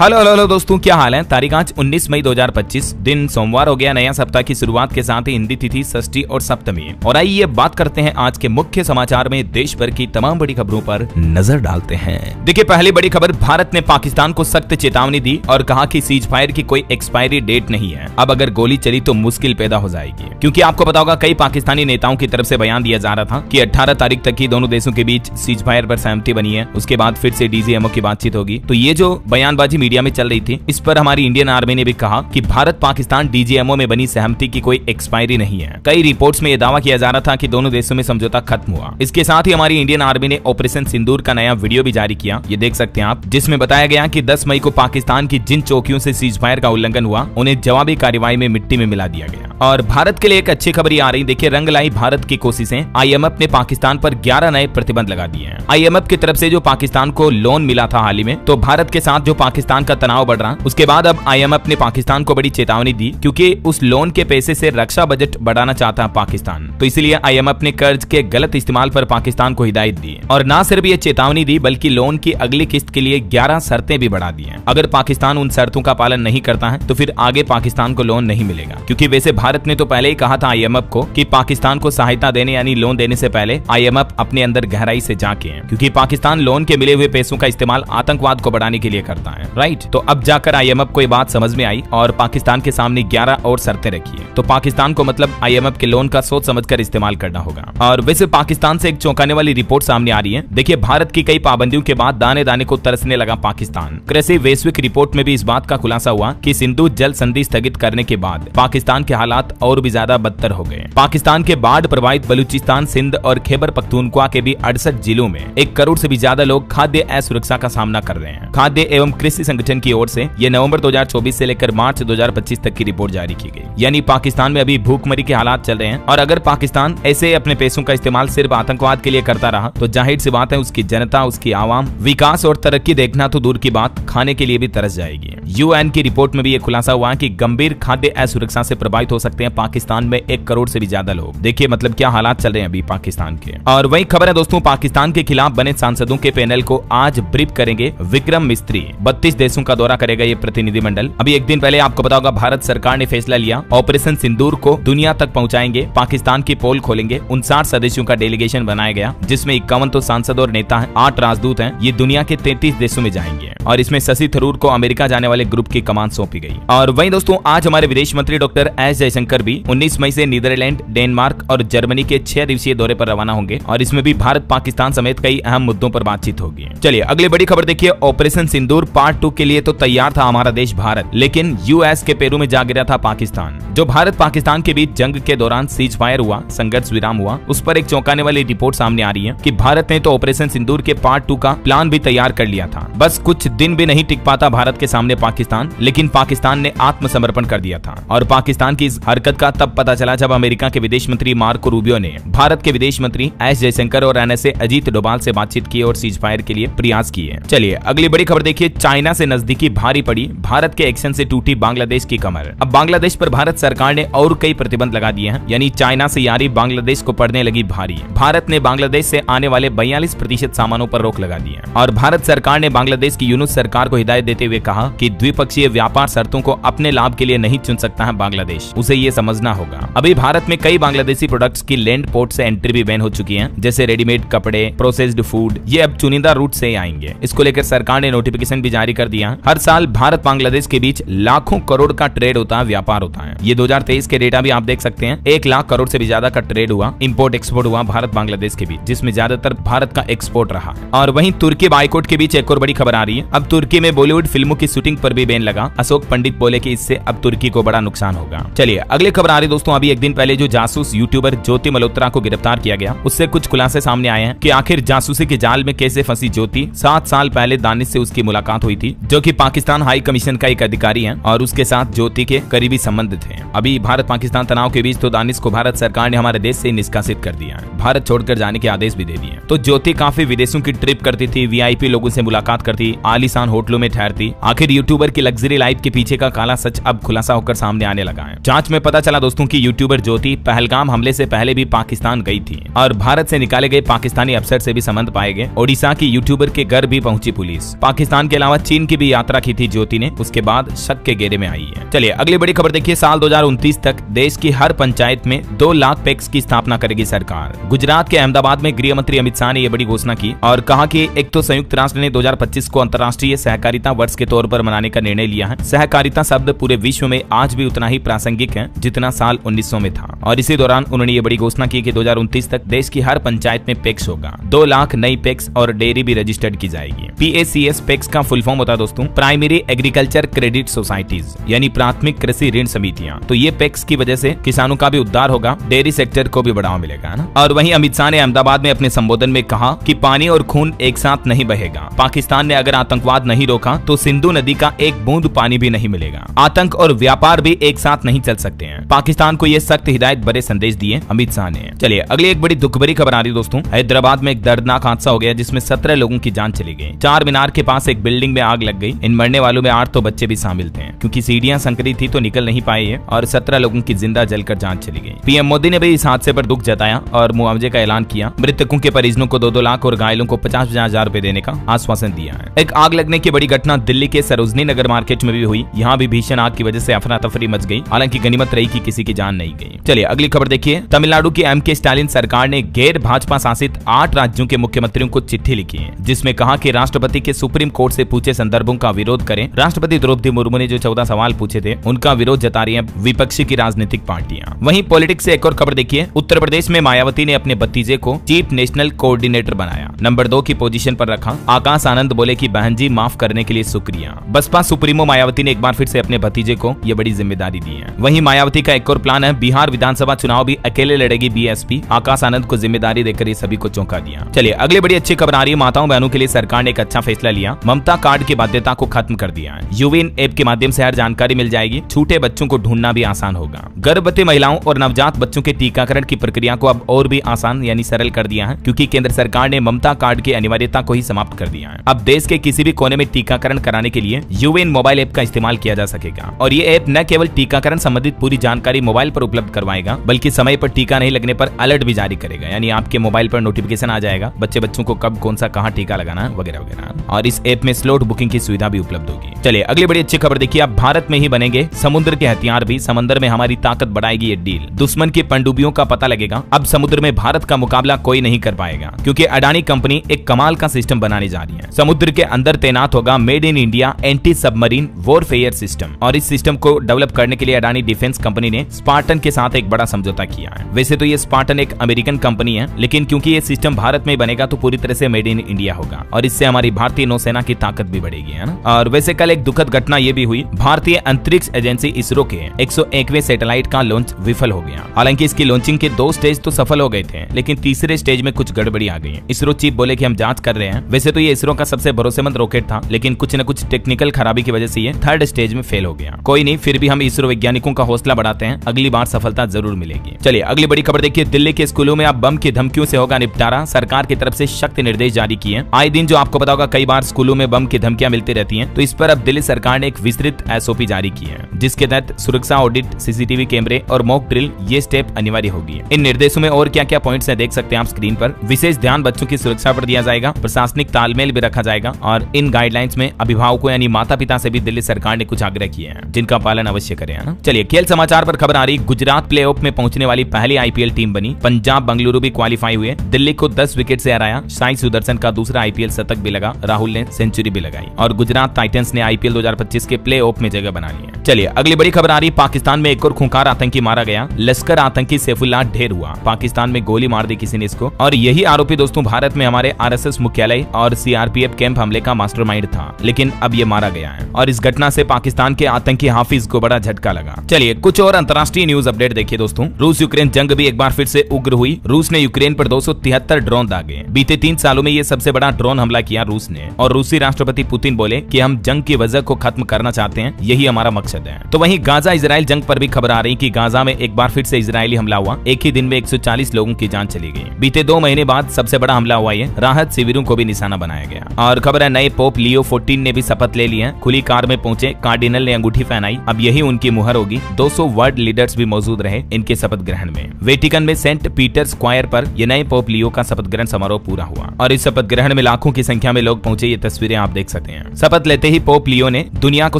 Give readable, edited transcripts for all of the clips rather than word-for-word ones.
Hello hello hello दोस्तों, क्या हाल है। तारीख आज 19 मई 2025, दिन सोमवार हो गया। नया सप्ताह की शुरुआत के साथ ही हिंदी तिथि षष्ठी और सप्तमी। और आइए बात करते हैं आज के मुख्य समाचार में देश भर की तमाम बड़ी खबरों पर नजर डालते हैं। देखिए, पहली बड़ी खबर, भारत ने पाकिस्तान को सख्त चेतावनी दी और कहा कि सीज फायर की कोई एक्सपायरी डेट नहीं है। अब अगर गोली चली तो मुश्किल पैदा हो जाएगी, क्योंकि आपको पता होगा कई पाकिस्तानी नेताओं की तरफ से बयान दिया जा रहा था कि 18 तारीख तक ही दोनों देशों के बीच सीज फायर पर सहमति बनी है, उसके बाद फिर से डीजीएमओ की बातचीत होगी। तो ये जो बयानबाजी मीडिया में चल रही थी, इस पर हमारी इंडियन आर्मी ने भी कहा कि भारत पाकिस्तान डीजीएमओ में बनी सहमति की कोई एक्सपायरी नहीं है। कई रिपोर्ट्स में यह दावा किया जा रहा था कि दोनों देशों में समझौता खत्म हुआ। इसके साथ ही हमारी इंडियन आर्मी ने ऑपरेशन सिंदूर का नया वीडियो भी जारी किया, ये देख सकते हैं आप, जिसमें बताया गया कि 10 मई को पाकिस्तान की जिन चौकियों से सीज फायर का उल्लंघन हुआ, उन्हें जवाबी कार्रवाई में मिट्टी में मिला दिया गया। और भारत के लिए एक अच्छी खबर आ रही, देखिए, रंग लाई भारत की कोशिशें। आईएमएफ ने पाकिस्तान पर 11 नए प्रतिबंध लगा दिए हैं। आईएमएफ की तरफ से जो पाकिस्तान को लोन मिला था हाल ही में, तो भारत के साथ जो पाकिस्तान का तनाव बढ़ रहा, उसके बाद अब आईएमएफ ने पाकिस्तान को बड़ी चेतावनी दी, क्योंकि उस लोन के पैसे से रक्षा बजट बढ़ाना चाहता है पाकिस्तान। तो इसलिए आईएमएफ ने कर्ज के गलत इस्तेमाल पर पाकिस्तान को हिदायत दी। और न सिर्फ ये चेतावनी दी, बल्कि लोन की अगली किस्त के लिए 11 शर्तें भी बढ़ा दी हैं। अगर पाकिस्तान उन शर्तों का पालन नहीं करता है तो फिर आगे पाकिस्तान को लोन नहीं मिलेगा। क्योंकि वैसे भारत ने तो पहले ही कहा था आईएमएफ को कि पाकिस्तान को सहायता देने यानी लोन देने से पहले आईएमएफ अपने अंदर गहराई से झांके, क्योंकि पाकिस्तान लोन के मिले हुए पैसों का इस्तेमाल आतंकवाद को बढ़ाने के लिए करता है, राइट। तो अब जाकर आईएमएफ को ये बात समझ में आई और पाकिस्तान के सामने 11 और शर्तें रखी है। तो पाकिस्तान को मतलब आईएमएफ के लोन का सोच समझकर इस्तेमाल करना होगा। और वैसे पाकिस्तान से एक चौंकाने वाली रिपोर्ट सामने आ रही है। देखिए, भारत की कई पाबंदियों के बाद दाने दाने को तरसने लगा पाकिस्तान। कृषि वैश्विक रिपोर्ट में भी इस बात का खुलासा हुआ कि सिंधु जल संधि स्थगित करने के बाद पाकिस्तान के हालात और भी ज्यादा बदतर हो गए। पाकिस्तान के बाढ़ प्रभावित बलूचिस्तान, सिंध और खैबर पख्तूनख्वा के भी 68 जिलों में 1 करोड़ से भी ज्यादा लोग खाद्य असुरक्षा का सामना कर रहे हैं। खाद्य एवं कृषि संगठन की ओर से यह नवंबर 2024 से लेकर मार्च 2025 तक की रिपोर्ट जारी की गई। यानी पाकिस्तान में अभी भूखमरी के हालात चल रहे हैं। और अगर पाकिस्तान ऐसे अपने पैसों का इस्तेमाल सिर्फ आतंकवाद के लिए करता रहा तो जाहिर सी बात है उसकी जनता, उसकी आवाम विकास और तरक्की देखना तो दूर की बात, खाने के लिए भी तरस जाएगी। यूएन की रिपोर्ट में भी यह खुलासा हुआ कि गंभीर खाद्य असुरक्षा से प्रभावित हो सकते हैं पाकिस्तान में 1 करोड़ से भी ज्यादा लोग। देखिए मतलब क्या हालात चल रहे हैं अभी पाकिस्तान के। और वही खबर है दोस्तों, पाकिस्तान के खिलाफ बने सांसदों के पैनल को आज ब्रीफ करेंगे विक्रम मिस्त्री। 32 देशों का दौरा करेगा ये प्रतिनिधिमंडल। अभी एक दिन पहले आपको पता होगा भारत सरकार ने फैसला लिया, ऑपरेशन सिंदूर को दुनिया तक पहुंचाएंगे, पाकिस्तान की पोल खोलेंगे। 59 सदस्यों का डेलीगेशन बनाया गया, जिसमें 51 तो सांसद और नेता हैं, 8 राजदूत हैं। ये दुनिया के 33 देशों में जाएंगे और इसमें शशि थरूर को अमेरिका जाने वाले ग्रुप की कमान सौंपी गई। और वहीं दोस्तों आज हमारे विदेश मंत्री डॉक्टर एस जयशंकर भी 19 मई से नीदरलैंड, डेनमार्क और जर्मनी के 6 दिवसीय दौरे पर रवाना होंगे और इसमें भी भारत पाकिस्तान समेत कई अहम मुद्दों पर बातचीत होगी। चलिए अगली बड़ी खबर देखिए, ऑपरेशन सिंदूर पार्ट 2 के लिए तो तैयार था हमारा देश भारत, लेकिन यूएस के पैरों में जा गिरा था पाकिस्तान। जो भारत पाकिस्तान के बीच जंग के दौरान सीज फायर हुआ, संघर्ष विराम हुआ, उस पर एक चौंकाने वाली रिपोर्ट सामने आ रही है कि भारत ने तो ऑपरेशन सिंदूर के पार्ट 2 का प्लान भी तैयार कर लिया था। बस कुछ दिन भी नहीं टिक पाता भारत के सामने पाकिस्तान, लेकिन पाकिस्तान ने आत्मसमर्पण कर दिया था। और पाकिस्तान की इस हरकत का तब पता चला जब अमेरिका के विदेश मंत्री मार्को रूबियो ने भारत के विदेश मंत्री एस जयशंकर और एनएसए अजीत डोभाल से बातचीत की और सीज फायर के लिए प्रयास किए। चलिए अगली बड़ी खबर देखिए, चाइना से नजदीकी भारी पड़ी, भारत के एक्शन से टूटी बांग्लादेश की कमर। अब बांग्लादेश पर भारत सरकार ने और कई प्रतिबंध लगा दिए हैं, यानी चाइना से यारी बांग्लादेश को पड़ने लगी भारी। भारत ने बांग्लादेश से आने वाले 42% सामानों पर रोक लगा दी है। और भारत सरकार ने बांग्लादेश की यूनुस सरकार को हिदायत देते हुए कहा कि द्विपक्षीय व्यापार शर्तों को अपने लाभ के लिए नहीं चुन सकता है बांग्लादेश, उसे ये समझना होगा। अभी भारत में कई बांग्लादेशी प्रोडक्ट्स की लैंड पोर्ट से एंट्री भी बैन हो चुकी है, जैसे रेडीमेड कपड़े, प्रोसेस्ड फूड, ये अब चुनिंदा रूट से आएंगे। इसको लेकर सरकार ने नोटिफिकेशन भी जारी कर दिया। हर साल भारत बांग्लादेश के बीच लाखों करोड़ का ट्रेड होता है, व्यापार होता है। ये 2023 के डेटा भी आप देख सकते हैं, 1 लाख करोड़ से भी ज्यादा का ट्रेड हुआ, इंपोर्ट एक्सपोर्ट हुआ भारत बांग्लादेश के बीच, जिसमें ज्यादातर भारत का एक्सपोर्ट रहा। और वहीं तुर्की बाइकॉट के बीच एक और बड़ी खबर आ रही है। अब तुर्की में बॉलीवुड फिल्मों की शूटिंग पर भी बैन लगा। अशोक पंडित बोले कि इससे अब तुर्की को बड़ा नुकसान होगा। चलिए अगली खबर आ रही दोस्तों, अभी एक दिन पहले जो जासूस यूट्यूबर ज्योति मल्होत्रा को गिरफ्तार किया गया, उससे कुछ खुलासे सामने आए हैं कि आखिर जासूसी के जाल में कैसे फंसी ज्योति। 7 साल पहले दानिश से उसकी मुलाकात हुई थी, जो कि पाकिस्तान हाई कमीशन का एक अधिकारी है और उसके साथ ज्योति के करीबी संबंध थे। अभी भारत पाकिस्तान तनाव के बीच तो दानिश को भारत सरकार ने हमारे देश से निष्कासित कर दिया है, भारत छोड़कर जाने के आदेश भी दे दिए। तो ज्योति काफी विदेशों की ट्रिप करती थी, वीआईपी लोगों से मुलाकात करती, आलीशान होटलों में ठहरती। आखिर यूट्यूबर की लग्जरी लाइफ के पीछे का काला सच अब खुलासा होकर सामने आने लगा है। जांच में पता चला दोस्तों कि यूट्यूबर ज्योति पहलगाम हमले से पहले भी पाकिस्तान गई थी और भारत से निकाले गए पाकिस्तानी अफसर से भी संबंध पाए गए। ओडिशा की यूट्यूबर के घर भी पहुंची पुलिस। पाकिस्तान के अलावा चीन की भी यात्रा की थी ज्योति ने, उसके बाद शक के घेरे में आई है। चलिए अगली बड़ी खबर देखिए। साल 2029 तक देश की हर पंचायत में 2 लाख पैक्स की स्थापना करेगी सरकार। गुजरात के अहमदाबाद में गृह मंत्री अमित शाह ने यह बड़ी घोषणा की और कहा कि एक तो संयुक्त राष्ट्र ने 2025 को अंतर्राष्ट्रीय सहकारिता वर्ष के तौर पर मनाने का निर्णय लिया है। सहकारिता शब्द पूरे विश्व में आज भी उतना ही प्रासंगिक है जितना साल 1900 में था, और इसी दौरान उन्होंने ये बड़ी घोषणा की कि 2029 तक देश की हर पंचायत में पैक्स होगा। 2 लाख नई पैक्स और डेयरी भी रजिस्टर्ड की जाएगी। PACS पैक्स का फुल फॉर्म होता है दोस्तों प्राइमरी एग्रीकल्चर क्रेडिट सोसाइटीज, यानी प्राथमिक कृषि ऋण समितियां। तो ये पैक्स की वजह से किसानों का भी उद्धार होगा, डेयरी सेक्टर को भी बढ़ावा मिलेगा ना। और वहीं अमित शाह ने अहमदाबाद में अपने संबोधन में कहा कि पानी और खून एक साथ नहीं बहेगा। पाकिस्तान ने अगर आतंकवाद नहीं रोका तो सिंधु नदी का एक बूंद पानी भी नहीं मिलेगा। आतंक और व्यापार भी एक साथ नहीं चल सकते हैं। पाकिस्तान को ये सख्त हिदायत भरे संदेश दिए अमित शाह ने। चलिए अगली एक बड़ी दुख भरी खबर आ रही है दोस्तों। हैदराबाद में एक दर्दनाक हादसा हो गया जिसमें 17 लोगों की जान चली गई। चार मीनार के पास एक बिल्डिंग में आग लग गई। इन मरने वालों में 8 तो बच्चे भी शामिल थे, क्योंकि सीढ़ियां संकरी थी तो निकल नहीं पाए ये, और 17 लोगों की जिंदा जलकर जान चली गई। पीएम मोदी ने भी इस हादसे पर दुख जताया और मुआवजे का ऐलान किया। मृतकों के परिजनों को 2-2 लाख और घायलों को 50,000 रुपए देने का आश्वासन दिया है। एक आग लगने की बड़ी घटना दिल्ली के सरोजनी नगर मार्केट में भी हुई। यहाँ भी भीषण आग की वजह से अफरा तफरी मच गई। हालांकि गनीमत रही कि किसी की जान नहीं गई। चलिए अगली खबर देखिए। तमिलनाडु की MK स्टालिन सरकार ने गैर भाजपा शासित 8 राज्यों के मुख्यमंत्रियों को चिट्ठी लिखी है, जिसमें कहा कि राष्ट्रपति के सुप्रीम कोर्ट से पूछे संदर्भों का विरोध करें। राष्ट्रपति द्रौपदी मुर्मू ने जो 14 सवाल पूछे थे उनका विरोध जता रही है विपक्षी की राजनीतिक पार्टियां। वहीं पॉलिटिक्स से एक और खबर देखिए। उत्तर प्रदेश में मायावती ने अपने भतीजे को चीफ नेशनल कोऑर्डिनेटर बनाया, नंबर 2 की पोजीशन पर रखा। आकाश आनंद बोले कि बहन जी माफ करने के लिए शुक्रिया। बसपा सुप्रीमो मायावती ने एक बार फिर से अपने भतीजे को यह बड़ी जिम्मेदारी दी है। वहीं मायावती का एक और प्लान है, बिहार विधानसभा चुनाव भी अकेले लड़ेगी BSP। आकाश आनंद को जिम्मेदारी देकर ये सभी को चौंका दिया। चलिए अगली बड़ी अच्छी खबर आ रही है। माताओं बहनों के लिए सरकार ने एक अच्छा फैसला लिया। ममता कार्ड की बाध्यता को खत्म कर दिया है। यूविन ऐप के माध्यम से हर जानकारी मिल जाएगी। छूटे बच्चों को ढूंढना भी आसान होगा। गर्भवती महिलाओं और नवजात बच्चों के टीकाकरण की प्रक्रिया को अब और भी आसान यानी सरल कर दिया है, क्योंकि केंद्र सरकार ने ममता कार्ड की अनिवार्यता को ही समाप्त कर दिया है। अब देश के किसी भी कोने में टीकाकरण कराने के लिए यूविन मोबाइल ऐप का इस्तेमाल किया जा सकेगा। और ये ऐप न केवल टीकाकरण संबंधित पूरी जानकारी मोबाइल पर उपलब्ध करवाएगा, बल्कि समय पर टीका नहीं लगने पर अलर्ट भी जारी करेगा। यानी आपके मोबाइल पर नोटिफिकेशन आ जाएगा बच्चों को कब कौन सा कहाँ टीका लगाना है वगैरह वगैरह। और इस ऐप में स्लॉट बुकिंग की सुविधा भी उपलब्ध होगी। चलिए अगली बड़ी अच्छी खबर देखिए। अब भारत में ही बनेंगे समुद्र के हथियार भी। समंदर में हमारी ताकत बढ़ाएगी ये डील। दुश्मन की पनडुब्बियों का पता लगेगा। अब समुद्र में भारत का मुकाबला कोई नहीं कर पाएगा, क्योंकि अडानी कंपनी एक कमाल का सिस्टम बनाने जा रही है। समुद्र के अंदर तैनात होगा made in India anti submarine warfare system. और इस सिस्टम को डेवलप करने के लिए अडानी डिफेंस कंपनी ने स्पार्टन के साथ एक बड़ा समझौता किया है। वैसे तो ये स्पार्टन एक अमेरिकन कंपनी है, लेकिन क्योंकि ये सिस्टम भारत में बनेगा तो पूरी तरह से मेड इन इंडिया होगा, और इससे हमारी भारतीय नौसेना की ताकत भी बढ़ेगी, है ना। और वैसे कल एक दुखद घटना ये भी हुई। भारतीय अंतरिक्ष एजेंसी इसरो के 101वें सैटेलाइट का लॉन्च विफल हो गया। हालांकि इसकी लॉन्चिंग के 2 स्टेज तो सफल हो गए थे, लेकिन तीसरे स्टेज में कुछ गड़बड़ी आ गई। इसरो चीफ बोले कि हम जांच कर रहे हैं। वैसे तो ये इसरो का सबसे भरोसेमंद रॉकेट था, लेकिन कुछ न कुछ टेक्निकल खराबी की वजह से ये 3rd स्टेज में फेल हो गया। कोई नहीं, फिर भी हम इसरो वैज्ञानिकों का हौसला बढ़ाते हैं, अगली बार सफलता जरूर मिलेगी। चलिए अगली बड़ी खबर देखिए। दिल्ली के स्कूलों में अब बम की धमकियों से होगा निपटारा। सरकार की तरफ से सख्त निर्देश जारी किए। आए दिन जो आपको पता होगा कई बार स्कूलों में बम की धमकियां मिलती रहती हैं, तो इस पर अब दिल्ली सरकार ने एक विस्तृत SOP जारी की है, जिसके तहत सुरक्षा ऑडिट, CCTV कैमरे और मॉक ड्रिल ये स्टेप अनिवार्य होगी। इन निर्देशों में और क्या क्या पॉइंट्स हैं देख सकते हैं आप स्क्रीन पर। विशेष ध्यान बच्चों की सुरक्षा पर दिया जाएगा। प्रशासनिक तालमेल भी रखा जाएगा, और इन गाइडलाइंस में अभिभावकों यानी माता पिता से भी दिल्ली सरकार ने कुछ आग्रह किए हैं, जिनका पालन अवश्य करें, है ना। चलिए खेल समाचार पर खबर आ रही। गुजरात प्लेऑफ में पहुंचने वाली पहली IPL टीम बनी। पंजाब बंगलुरु भी क्वालिफाई हुए। दिल्ली को 10 विकेट से हराया। साई सुदर्शन का दूसरा IPL शतक भी लगा। राहुल ने सेंचुरी भी लगाई, और गुजरात टाइटंस ने IPL 2025 के प्लेऑफ में जगह बना ली है। चलिए अगली बड़ी खबर आ रही। पाकिस्तान में एक और खूंखार आतंकी मारा गया। लश्कर आतंकी सैफुल्लाह ढेर हुआ। पाकिस्तान में गोली मार दी किसी ने इसको, और यही आरोपी दोस्तों भारत में हमारे RSS मुख्यालय और CRPF कैंप हमले का मास्टरमाइंड था, लेकिन अब ये मारा गया है। और इस घटना से पाकिस्तान के आतंकी हाफिज को बड़ा झटका लगा। चलिए कुछ और अंतर्राष्ट्रीय न्यूज अपडेट देखिए दोस्तों। रूस यूक्रेन जंग भी एक बार फिर से उग्र हुई। रूस ने यूक्रेन पर 273 ड्रोन दागे। बीते 3 सालों में ये सबसे बड़ा ड्रोन हमला किया रूस ने। और रूसी राष्ट्रपति पुतिन बोले कि हम जंग की वजह को खत्म करना चाहते हैं, यही हमारा मकसद प्रतिशत है। तो वहीं गाजा इजराइल जंग पर भी खबर आ रही कि गाजा में एक बार फिर से इजरायली हमला हुआ। एक ही दिन में 140 लोगों की जान चली गई। बीते 2 महीने बाद सबसे बड़ा हमला हुआ ये, राहत शिविरों को भी निशाना बनाया गया। और खबर है नए पोप लियो 14 ने भी शपथ ले ली है। खुली कार में पहुंचे, कार्डिनल ने अंगूठी पहनाई, अब यही उनकी मुहर होगी। 200 वर्ल्ड लीडर्स भी मौजूद रहे इनके शपथ ग्रहण में। वेटिकन में सेंट पीटर स्क्वायर पर यह नए पोप लियो का शपथ ग्रहण समारोह पूरा हुआ और इस शपथ ग्रहण में लाखों की संख्या में लोग पहुंचे। ये तस्वीरें आप देख सकते हैं। शपथ लेते ही पोप लियो ने दुनिया को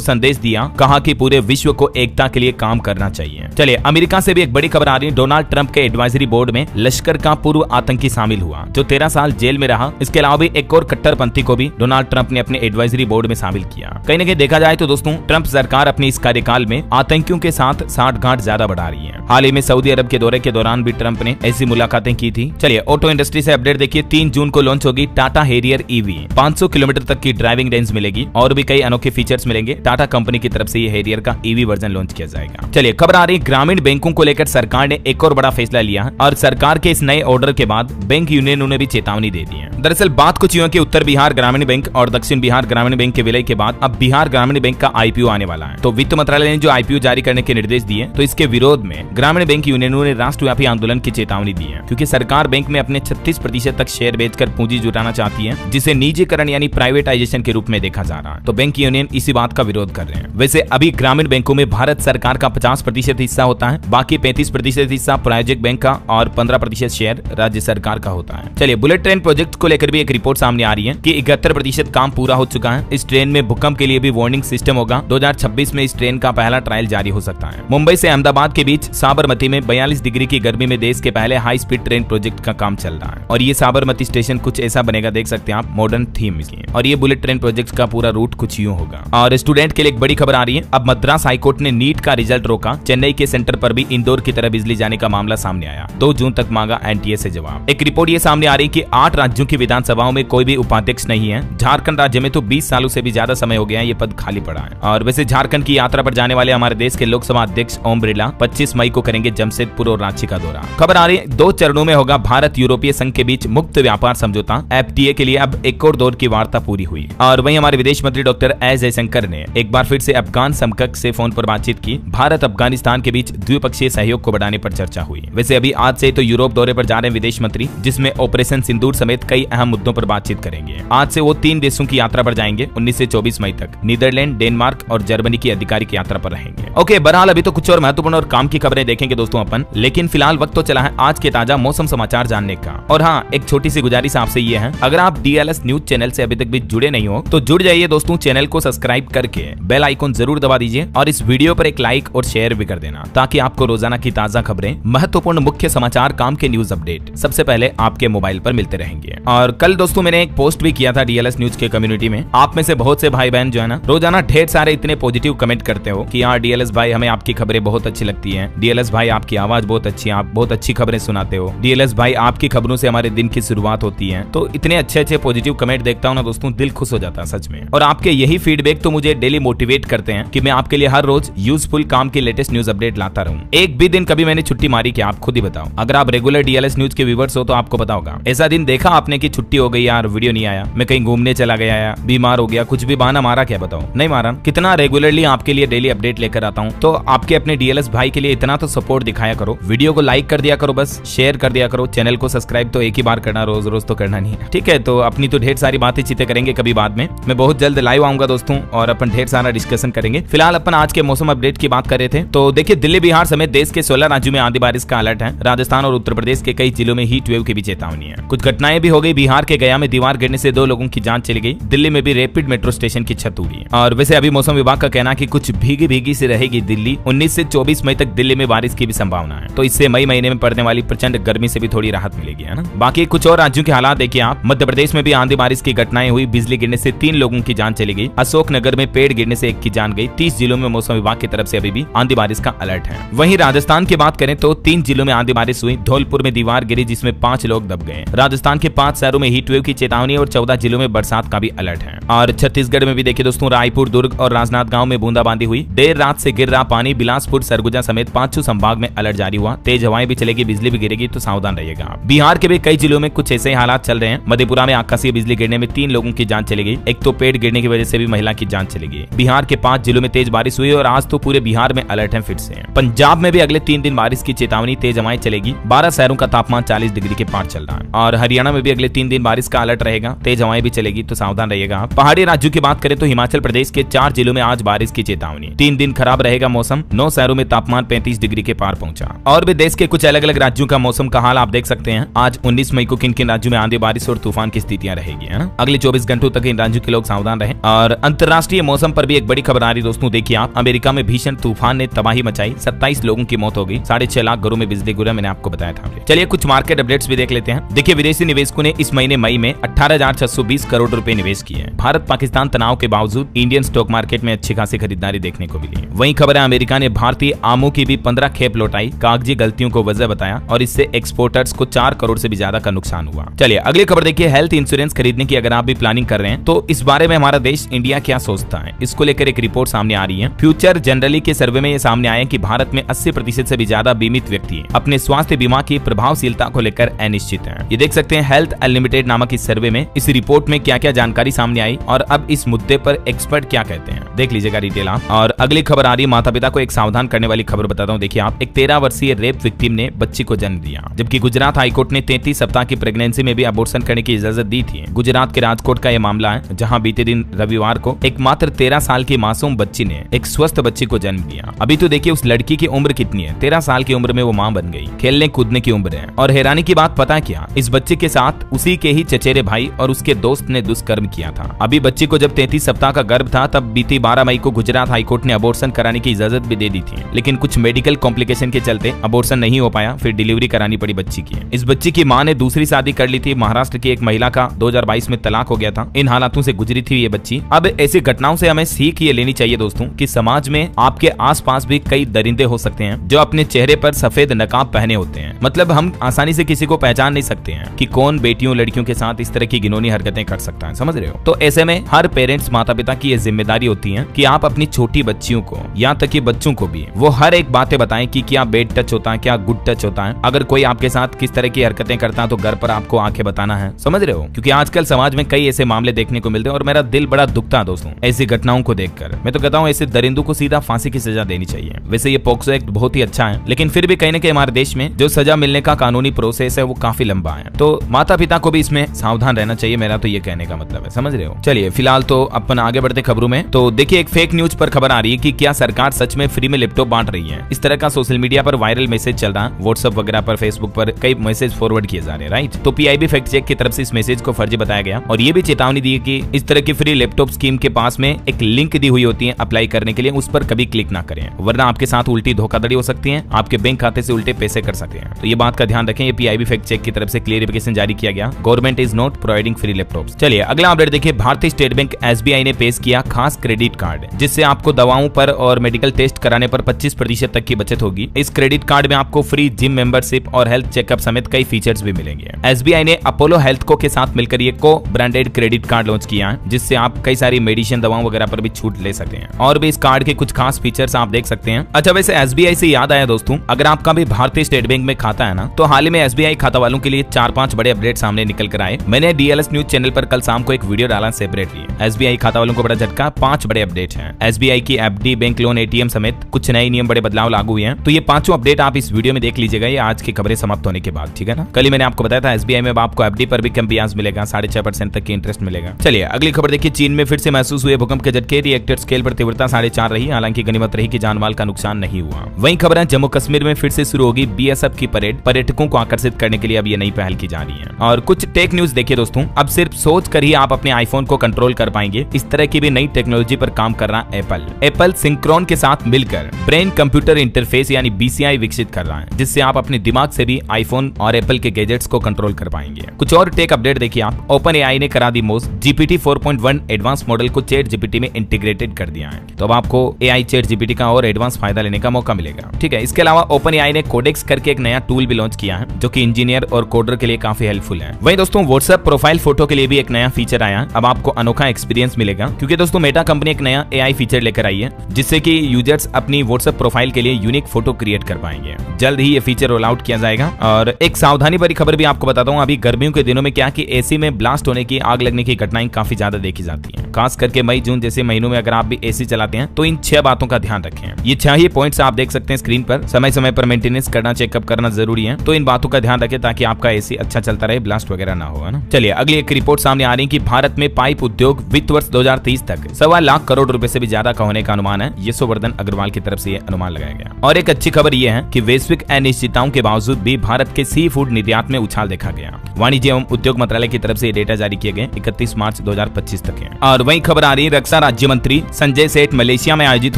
संदेश दिया, कहा कि पूरे विश्व को एकता के लिए काम करना चाहिए। चलिए अमेरिका से भी एक बड़ी खबर आ रही है। डोनाल्ड ट्रंप के एडवाइजरी बोर्ड में लश्कर का पूर्व आतंकी शामिल हुआ जो 13 साल जेल में रहा। इसके अलावा भी एक और कट्टरपंथी को भी डोनाल्ड ट्रंप ने अपने एडवाइजरी बोर्ड में शामिल किया। कहीं न कहीं देखा जाए तो दोस्तों, ट्रंप सरकार अपनी इस कार्यकाल में आतंकियों के साथ साठगांठ ज्यादा बढ़ा रही है। हाल ही में सऊदी अरब के दौरे के दौरान भी ट्रंप ने ऐसी मुलाकातें की थी। चलिए ऑटो इंडस्ट्री से अपडेट देखिए। 3 जून को लॉन्च होगी टाटा हैरियर ईवी। 500 किलोमीटर तक की ड्राइविंग रेंज मिलेगी और भी कई अनोखे फीचर्स मिलेंगे। टाटा कंपनी की तरफ से ये हैरियर का ईवी वर्जन लॉन्च किया जाएगा। चलिए खबर आ रही है, ग्रामीण बैंकों को लेकर सरकार ने एक और बड़ा फैसला लिया और सरकार के इस नए ऑर्डर के बाद बैंक यूनियनों ने भी चेतावनी दे दी है। दरअसल बात कुछ यूं कि उत्तर बिहार ग्रामीण बैंक और दक्षिण बिहार ग्रामीण बैंक के विलय के बाद अब बिहार ग्रामीण बैंक का आईपीओ आने वाला है। तो वित्त मंत्रालय ने जो आईपीओ जारी करने के निर्देश दिए, तो इसके विरोध में ग्रामीण बैंक यूनियनों ने राष्ट्रव्यापी आंदोलन की चेतावनी दी है, क्योंकि सरकार बैंक में अपने 36% तक शेयर बेचकर पूंजी जुटाना चाहती है, जिसे निजीकरण यानी प्राइवेटाइजेशन के रूप में देखा जा रहा है। तो बैंक यूनियन इसी बात का विरोध कर रहे हैं। वैसे अभी ग्रामीण बैंकों में भारत सरकार का 50% हिस्सा होता है, बाकी 35% हिस्सा प्रायोजक बैंक का और 15% शेयर राज्य सरकार का होता है। चलिए बुलेट ट्रेन प्रोजेक्ट को लेकर भी एक रिपोर्ट सामने आ रही है कि 71% काम पूरा हो चुका है। इस ट्रेन में भूकंप के लिए भी वार्निंग सिस्टम होगा। 2026 में इस ट्रेन का पहला ट्रायल जारी हो सकता है। मुंबई से अहमदाबाद के बीच साबरमती में 42 डिग्री की गर्मी में देश के पहले हाई स्पीड ट्रेन प्रोजेक्ट का काम चल रहा है और ये साबरमती स्टेशन कुछ ऐसा बनेगा, देख सकते हैं आप, मॉडर्न थीम इसकी। और ये बुलेट ट्रेन प्रोजेक्ट का पूरा रूट कुछ यूं होगा। और स्टूडेंट के लिए एक बड़ी खबर आ रही है। अब मद्रास हाईकोर्ट ने नीट का रिजल्ट रोका। चेन्नई के सेंटर पर भी इंदौर की तरह बिजली जाने का मामला सामने आया। 2 जून तक मांगा एनटीए से जवाब। एक रिपोर्ट ये सामने आ रही कि 8 राज्यों की विधानसभाओं में कोई भी उपाध्यक्ष नहीं है। झारखंड राज्य में तो 20 सालों से भी ज्यादा समय हो गया है ये पद खाली पड़ा है। और वैसे झारखंड की यात्रा पर जाने वाले हमारे देश के लोकसभा अध्यक्ष ओम बिरला 25 मई को करेंगे जमशेदपुर और रांची का दौरा। खबर आ रही है 2 चरणों में होगा भारत यूरोपीय संघ के बीच मुक्त व्यापार समझौता। एफटीए के लिए अब एक और दौर की वार्ता पूरी हुई। और वहीं हमारे विदेश मंत्री डॉक्टर एस जयशंकर ने एक बार फिर से अफगान समकक्ष से फोन पर बातचीत की। भारत अफगानिस्तान के बीच द्विपक्षीय सहयोग को बढ़ाने पर चर्चा हुई। वैसे अभी आज से तो यूरोप दौरे पर जा रहे हैं विदेश मंत्री, जिसमें ऑपरेशन सिंदूर समेत कई अहम मुद्दों पर बातचीत करेंगे। आज से वो 3 देशों की यात्रा पर जाएंगे। 19 से 24 मई तक नीदरलैंड, डेनमार्क और जर्मनी की आधिकारिक यात्रा पर रहेंगे। ओके, बहरहाल अभी तो कुछ और महत्वपूर्ण और काम की खबरें देखेंगे दोस्तों अपन, लेकिन फिलहाल वक्त तो चला है आज के ताजा मौसम समाचार जानने का। और हाँ, एक छोटी सी गुजारिश आपसे ये है, अगर आप डीएलएस न्यूज चैनल से अभी तक भी जुड़े नहीं हो तो जुड़ जाइए दोस्तों। चैनल को सब्सक्राइब करके बेल आइकन जरूर दबा दीजिए और इस वीडियो पर एक लाइक और शेयर भी कर देना, ताकि आपको रोजाना की ताजा खबरें, महत्वपूर्ण मुख्य समाचार, काम के न्यूज अपडेट सबसे पहले आपके मोबाइल पर मिलते रहेंगे। और कल दोस्तों मैंने एक पोस्ट भी किया था डीएलएस न्यूज के कम्युनिटी में। आप में से बहुत से भाई बहन जो है ना, रोजाना ढेर सारे इतने पॉजिटिव कमेंट करते हो कि यार डीएलएस भाई हमें आपकी खबरें बहुत अच्छी लगती हैं, डीएलएस भाई आपकी आवाज बहुत अच्छी है, आप बहुत अच्छी खबरें सुनाते हो, डीएलएस भाई आपकी खबरों से हमारे दिन की शुरुआत होती है। तो इतने अच्छे अच्छे पॉजिटिव कमेंट देखता हूँ ना दोस्तों, दिल खुश हो जाता है सच में। और आपके यही फीडबैक तो मुझे डेली मोटिवेट करते हैं कि मैं आपके लिए हर रोज यूजफुल काम की लेटेस्ट न्यूज अपडेट लाता रहूं। एक भी दिन कभी मैंने छुट्टी मारी क्या, आप खुद ही बताओ। अगर आप रेगुलर डीएलएस न्यूज के व्यूअर्स हो तो आपको पता होगा, ऐसा दिन देखा आपने कि छुट्टी हो गई यार, वीडियो नहीं आया, मैं कहीं घूमने चला गया या बीमार हो गया, कुछ भी बहाना मारा क्या, बताओ नहीं मारा। कितना रेगुलरली आपके लिए डेली अपडेट लेकर आता हूँ। तो आपके अपने डीएलएस भाई के लिए इतना तो सपोर्ट दिखाया करो, वीडियो को लाइक कर दिया करो, बस शेयर कर दिया करो, चैनल को सब्सक्राइब तो एक ही बार करना, रोज रोज तो करना नहीं है, ठीक है। तो अपनी तो ढेर सारी बातें चीतें करेंगे कभी बाद में। मैं बहुत जल्द लाइव आऊंगा दोस्तों और अपन ढेर सारा डिस्कशन करेंगे। फिलहाल अपन आज के मौसम अपडेट की बात कर रहे थे। तो देखिए, दिल्ली बिहार समेत देश के 16 राज्यों में आंधी बारिश का अलर्ट है। राजस्थान और उत्तर प्रदेश के कई जिलों में हीट वेव की भी चेतावनी है। कुछ घटनाएं भी हो गई। बिहार के गया में दीवार गिरने से 2 लोगों की जान चली गई। दिल्ली में भी रैपिड मेट्रो स्टेशन की छत उड़ी है। और वैसे अभी मौसम विभाग का कहना है कि कुछ भीगी भीगी सी रहेगी दिल्ली। 19 से 24 मई तक दिल्ली में बारिश की भी संभावना है। तो इससे मई महीने में पड़ने वाली प्रचंड गर्मी से भी थोड़ी राहत मिलेगी, है ना। बाकी कुछ और राज्यों के हालात देखिए आप। मध्य प्रदेश में भी आंधी बारिश की घटनाएं हुई। बिजली गिरने से 3 लोगों की जान चली गई। अशोकनगर में पेड़ गिरने से 1 की जान गई। 30 जिलों में मौसम विभाग की तरफ से अभी भी आंधी बारिश का अलर्ट है। वहीं राजस्थान की बात करें तो 3 जिलों में आंधी बारिश हुई। धौलपुर में दीवार गिरी जिसमें 5 लोग दब गए। राजस्थान के 5 शहरों में हीट वेव की चेतावनी और 14 जिलों में बरसात का भी अलर्ट है। और छत्तीसगढ़ में भी देखिए दोस्तों, रायपुर, दुर्ग और राजनांदगांव में बूंदाबांदी हुई। देर रात से गिर रहा पानी। बिलासपुर, सरगुजा समेत 5 संभाग में अलर्ट जारी हुआ। तेज हवाएं भी चलेगी, बिजली भी गिरेगी, तो सावधान रहिएगा। बिहार के भी कई जिलों में कुछ ऐसे हालात चल रहे हैं। मधेपुरा में आकाशीय बिजली गिरने में 3 लोगों की जान चली गई। एक तो पेड़ गिरने की वजह से भी महिला की जान चली गई। बिहार के 5 जिलों में तेज तेज बारिश हुई और आज तो पूरे बिहार में अलर्ट है फिर से। पंजाब में भी अगले 3 दिन बारिश की चेतावनी, तेज हवाएं चलेगी। 12 शहरों का तापमान 40 डिग्री के पार चल रहा है। और हरियाणा में भी अगले 3 दिन बारिश का अलर्ट रहेगा, तेज हवाएं भी चलेगी, तो सावधान रहिएगा। पहाड़ी राज्यों की बात करें तो हिमाचल प्रदेश के 4 जिलों में आज बारिश की चेतावनी। 3 दिन खराब रहेगा मौसम। 9 शहरों में तापमान 35 डिग्री के पार पहुंचा। और भी देश के कुछ अलग अलग राज्यों का मौसम का हाल आप देख सकते हैं। आज 19 मई को किन किन राज्यों में आंधी, बारिश और तूफान की स्थितियां रहेगी, है ना। अगले 24 घंटों तक इन राज्यों के लोग सावधान रहे। और अंतर्राष्ट्रीय मौसम पर भी एक बड़ी खबर आ रही दोस्तों। देखिए आप, अमेरिका में भीषण तूफान ने तबाही मचाई, 27 लोगों की मौत हो गई, 6.5 लाख घरों में बिजली गिरा, मैंने आपको बताया था। चलिए कुछ मार्केट अपडेट्स भी देख लेते हैं। देखिए विदेशी निवेशकों ने इस महीने मई में 18,620 करोड़ रुपए निवेश किए। भारत पाकिस्तान तनाव के बावजूद इंडियन स्टॉक मार्केट में अच्छी खासी खरीदारी देखने को मिली। वहीं खबर है अमेरिका ने भारतीय आमों की भी 15 खेप लौटाई, कागजी गलतियों को वजह बताया और इससे एक्सपोर्टर्स को 4 करोड़ से भी ज्यादा का नुकसान हुआ। चलिए अगली खबर देखिए, हेल्थ इंश्योरेंस खरीदने की अगर आप भी प्लानिंग कर रहे हैं तो इस बारे में हमारा देश इंडिया क्या सोचता है, इसको लेकर एक रिपोर्ट सामने आ रही है। फ्यूचर जनरली के सर्वे में ये सामने आया कि भारत में 80% से भी ज्यादा बीमित व्यक्ति अपने स्वास्थ्य बीमा की प्रभावशीलता को लेकर अनिश्चित हैं। ये देख सकते हैं हेल्थ अनलिमिटेड नामक इस सर्वे में, इस रिपोर्ट में क्या क्या जानकारी सामने आई और अब इस मुद्दे पर एक्सपर्ट क्या कहते हैं, देख लीजिएगा डिटेल आप। और अगली खबर आ रही है, माता पिता को एक सावधान करने वाली खबर बताता हूँ। देखिए आप, एक 13 वर्षीय रेप विक्टिम ने बच्ची को जन्म दिया, जबकि गुजरात हाईकोर्ट ने 33 सप्ताह की प्रेगनेंसी में भी अबॉर्शन करने की इजाजत दी थी। गुजरात के राजकोट का यह मामला है, जहां बीते दिन रविवार को एक मात्र 13 साल की मासूम बच्ची ने एक स्वस्थ बच्ची को जन्म दिया। अभी तो देखिए उस लड़की की उम्र कितनी है, 13 साल की उम्र में वो मां बन गई, खेलने कूदने की उम्र है। और हैरानी की बात पता क्या, इस बच्चे के साथ उसी के ही चचेरे भाई और उसके दोस्त ने दुष्कर्म किया था। अभी बच्ची को जब 33 सप्ताह का गर्भ था तब बीती 12 मई को गुजरात हाईकोर्ट ने अबॉर्शन कराने की इजाजत भी दे दी थी, लेकिन कुछ मेडिकल कॉम्प्लिकेशन के चलते अबॉर्शन नहीं हो पाया, फिर डिलीवरी करानी पड़ी बच्ची की। इस बच्ची की मां ने दूसरी शादी कर ली थी। महाराष्ट्र की एक महिला का 2022 में तलाक हो गया था। इन हालातों से गुजरी थी ये बच्ची। अब ऐसी घटनाओं से हमें सीख ये लेनी चाहिए दोस्तों कि समाज में आपके आसपास भी कई दरिंदे हो सकते हैं जो अपने चेहरे पर सफेद नकाब पहने होते हैं। मतलब हम आसानी से किसी को पहचान नहीं सकते हैं कि कौन बेटियों लड़कियों के साथ इस तरह की घिनौनी हरकतें कर सकता है, समझ रहे हो। तो ऐसे में हर पेरेंट्स माता पिता की ये जिम्मेदारी होती है कि आप अपनी छोटी बच्चियों को, यहाँ तक कि बच्चों को भी वो हर एक बातें बताएं कि क्या बेड टच होता है, क्या गुड टच होता है। अगर कोई आपके साथ किस तरह की हरकतें करता है तो घर पर आपको आके बताना है, समझ रहे हो। क्योंकि आजकल समाज में कई ऐसे मामले देखने को मिलते हैं और मेरा दिल बड़ा दुखता है दोस्तों ऐसी घटनाओं को देखकर। मैं तो कहता हूँ ऐसे दरिंदों को सीधा फांसी की सजा देनी चाहिए। वैसे ये पॉक्सो एक्ट बहुत ही अच्छा है, लेकिन फिर भी कहीं ना कहीं हमारे देश में जो सजा मिलने का कानूनी प्रोसेस है वो काफी लंबा है। तो माता पिता को भी इसमें सावधान रहना चाहिए, मेरा तो ये कहने का मतलब है, समझ रहे हो। चलिए फिलहाल तो अपन आगे बढ़ते खबरों में। तो देखिए एक फेक न्यूज पर खबर आ रही है कि क्या सरकार सच में फ्री में लैपटॉप बांट रही है। इस तरह का सोशल मीडिया पर वायरल मैसेज चल रहा है, व्हाट्सएप वगैरह पर, फेसबुक पर कई मैसेज फॉरवर्ड किए जा रहे हैं, राइट। तो पीआईबी फैक्ट चेक की तरफ से इस मैसेज को फर्जी बताया गया और ये भी चेतावनी दी कि इस तरह की फ्री लैपटॉप स्कीम के पास में एक लिंक दी हुई होती है अप्लाई करने के लिए, उस पर कभी क्लिक ना करें वरना आपके साथ उल्टी धोखाधड़ी हो सकती है, आपके बैंक खाते से उल्टे पैसे कर सकते हैं। तो ये बात का ध्यान रखें। ये पीआईबी फैक्ट चेक की तरफ से क्लियरिफिकेशन जारी किया गया, government is not providing free laptops. चलिए अगला अपडेट देखिए, भारतीय स्टेट बैंक एसबीआई ने पेश किया खास क्रेडिट कार्ड, जिससे आपको दवाओं पर और मेडिकल टेस्ट कराने पर 25% तक की बचत होगी। इस क्रेडिट कार्ड में आपको फ्री जिम मेंबरशिप और हेल्थ चेकअप समेत कई फीचर्स भी मिलेंगे। एसबीआई ने अपोलो हेल्थ को के साथ मिलकर ये को ब्रांडेड क्रेडिट कार्ड लॉन्च किया है, जिससे आप कई सारी मेडिसिन दवाओं वगैरह पर भी छूट ले सकते हैं। और भी इस कार्ड के कुछ खास फीचर्स आप देख सकते हैं। अच्छा वैसे एसबीआई से याद आया दोस्तों, अगर आपका भी भारतीय स्टेट बैंक में खाता है ना, तो हाल ही में एसबीआई खाता वालों के लिए 4-5 बड़े अपडेट सामने निकल कर आए। मैंने डीएलएस न्यूज चैनल पर कल शाम को एक वीडियो डाला सेपरेटली। एसबीआई खाता वालों को बड़ा झटका, 5 बड़े अपडेट हैं। एसबीआई की एफडी, बैंक लोन, एटीएम समेत कुछ नए नियम, बड़े बदलाव लागू हुए हैं। तो ये 5 अपडेट आप इस वीडियो में देख लीजिएगा, ये आज की खबरें समाप्त होने के बाद, ठीक है ना। कल ही मैंने आपको बताया था एसबीआई में आपको एफडी पर भी कम ब्याज मिलेगा, 6.5% तक की इंटरेस्ट मिलेगा। चलिए अगली खबर देखिए, चीन में फिर से महसूस हुए भूकंप के झटके, रिएक्टर स्केल पर तीव्रता 4.5 रही, हालांकि गनीमत रही कि जानमाल का नुकसान नहीं हुआ। वहीं खबर है जम्मू कश्मीर में फिर से शुरू होगी बीएसएफ की परेड, पर्यटकों को आकर्षित करने के लिए अब ये नई पहल की जा रही है। और कुछ टेक न्यूज देखिए दोस्तों, अब सिर्फ सोच कर ही आप अपने आईफोन को कंट्रोल कर पाएंगे, इस तरह की भी नई टेक्नोलॉजी पर काम कर रहा है एप्पल सिंक्रोन के साथ मिलकर ब्रेन कंप्यूटर इंटरफेस यानी बीसीआई विकसित कर रहा है, जिससे आप अपने दिमाग से भी आईफोन और एप्पल के गैजेट्स को कंट्रोल कर पाएंगे। कुछ और टेक अपडेट देखिए आप, ओपन एआई ने करा दी मोज, जीपीटी 4.1 एडवांस मॉडल को चैट जीपीटी में इंटीग्रेटेड कर दिया है। तो अब आपको एआई चैट जीपीटी का और एडवांस फायदा लेने का मौका मिलेगा, ठीक है। इसके अलावा ओपन एआई ने कोडेक्स करके एक नया टूल भी लॉन्च किया है, जो कि इंजीनियर और कोडर के लिए काफी हेल्पफुल है। वहीं दोस्तों व्हाट्सएप प्रोफाइल फोटो के लिए भी एक नया फीचर आया है, अब आपको अनोखा एक्सपीरियंस मिलेगा, क्योंकि दोस्तों मेटा कंपनी एक नया एआई फीचर लेकर आई है, जिससे कि यूजर्स अपनी व्हाट्सएप प्रोफाइल के लिए यूनिक फोटो क्रिएट कर पाएंगे। जल्द ही ये फीचर रोल आउट किया जाएगा। और एक सावधानी भरी खबर भी आपको बताता हूँ, अभी गर्मियों के दिनों में क्या कि एसी में ब्लास्ट होने की, आग लगने की घटनाएं काफी ज्यादा देखी जाती हैं, खास करके मई जून जैसे महीनों में। अगर आप भी एसी चलाते हैं तो इन 6 बातों का ध्यान रखें। ये 6 ही पॉइंट्स आप देख सकते हैं स्क्रीन पर। समय समय पर मेंटेनेंस करना, चेकअप करना जरूरी है, तो इन बातों का ध्यान रखें ताकि आपका एसी अच्छा चलता रहे, ब्लास्ट वगैरह ना हो, है ना। चलिए अगली एक रिपोर्ट सामने आ रही है कि भारत में पाइप उद्योग वित्त वर्ष 2030 तक 1.25 लाख करोड़ रुपए से भी ज्यादा का होने का अनुमान है। यशोवर्धन अग्रवाल की तरफ से ये अनुमान लगाया गया। और एक अच्छी खबर ये है कि वैश्विक अनिश्चितताओं के बावजूद भी भारत के सी फूड निर्यात में उछाल देखा गया। वाणिज्य एवं उद्योग मंत्रालय की तरफ से ये डेटा जारी किए गए 31 मार्च 2025 तक है। और वही खबर आ रही है, रक्षा राज्य मंत्री संजय सेठ मलेशिया में आयोजित